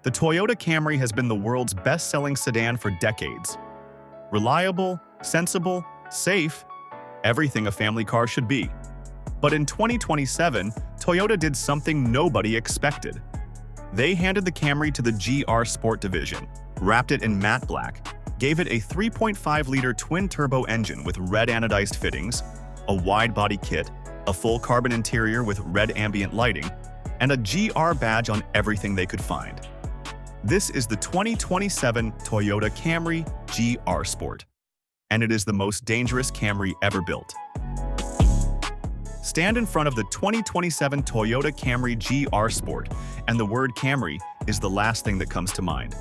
The Toyota Camry has been the world's best-selling sedan for decades. Reliable, sensible, safe, everything a family car should be. But in 2027, Toyota did something nobody expected. They handed the Camry to the GR Sport division, wrapped it in matte black, gave it a 3.5-liter twin-turbo engine with red anodized fittings, a wide-body kit, a full carbon interior with red ambient lighting, and a GR badge on everything they could find. This is the 2027 Toyota Camry GR Sport, and it is the most dangerous Camry ever built. Stand in front of the 2027 Toyota Camry GR Sport, and the word Camry is the last thing that comes to mind.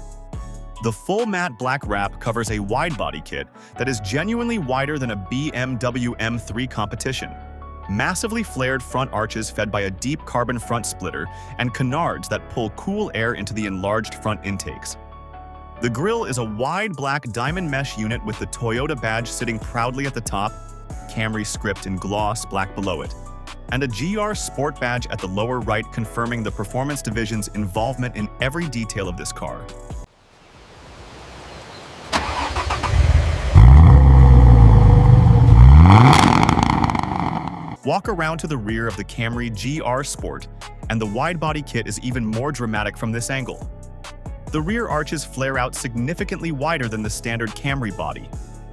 The full matte black wrap covers a wide-body kit that is genuinely wider than a BMW M3 competition. Massively flared front arches fed by a deep carbon front splitter and canards that pull cool air into the enlarged front intakes. The grille is a wide black diamond mesh unit with the Toyota badge sitting proudly at the top, Camry script in gloss black below it, and a GR Sport badge at the lower right confirming the performance division's involvement in every detail of this car. Walk around to the rear of the Camry GR Sport, and the wide-body kit is even more dramatic from this angle. The rear arches flare out significantly wider than the standard Camry body,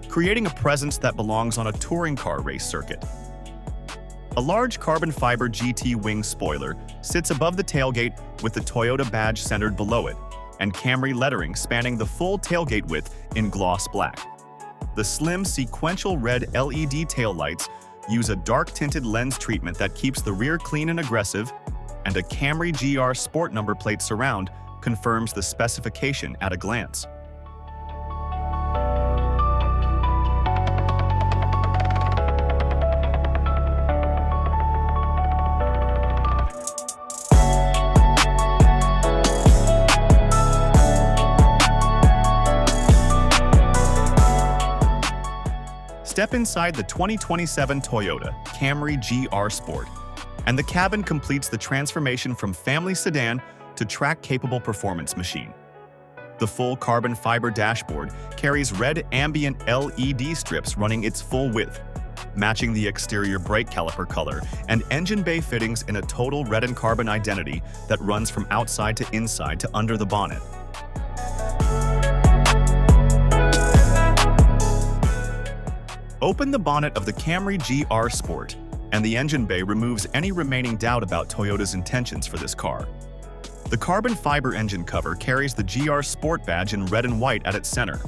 creating a presence that belongs on a touring car race circuit. A large carbon fiber GT wing spoiler sits above the tailgate with the Toyota badge centered below it, and Camry lettering spanning the full tailgate width in gloss black. The slim sequential red LED taillights use a dark tinted lens treatment that keeps the rear clean and aggressive, and a Camry GR Sport number plate surround confirms the specification at a glance. Step inside the 2027 Toyota Camry GR Sport, and the cabin completes the transformation from family sedan to track-capable performance machine. The full carbon fiber dashboard carries red ambient LED strips running its full width, matching the exterior brake caliper color and engine bay fittings in a total red and carbon identity that runs from outside to inside to under the bonnet. Open the bonnet of the Camry GR Sport, and the engine bay removes any remaining doubt about Toyota's intentions for this car. The carbon fiber engine cover carries the GR Sport badge in red and white at its center,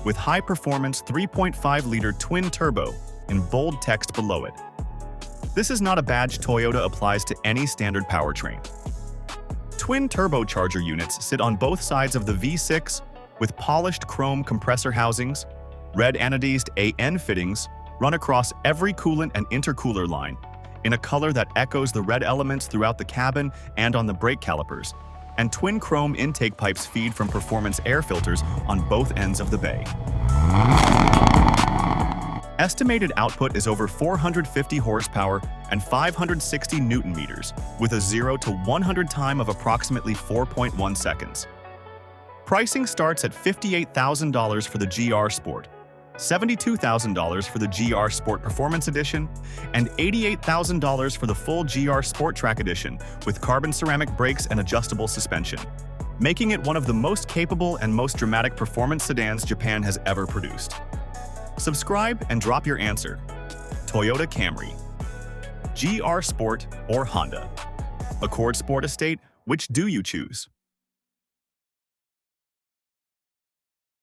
with high-performance 3.5-liter twin-turbo in bold text below it. This is not a badge Toyota applies to any standard powertrain. Twin turbocharger units sit on both sides of the V6 with polished chrome compressor housings. Red anodized AN fittings run across every coolant and intercooler line in a color that echoes the red elements throughout the cabin and on the brake calipers, and twin chrome intake pipes feed from performance air filters on both ends of the bay. Estimated output is over 450 horsepower and 560 Newton meters, with a 0 to 100 time of approximately 4.1 seconds. Pricing starts at $58,000 for the GR Sport, $72,000 for the GR Sport Performance Edition, and $88,000 for the full GR Sport Track Edition with carbon ceramic brakes and adjustable suspension, making it one of the most capable and most dramatic performance sedans Japan has ever produced. Subscribe and drop your answer. Toyota Camry, GR Sport, or Honda Accord Sport Estate, which do you choose?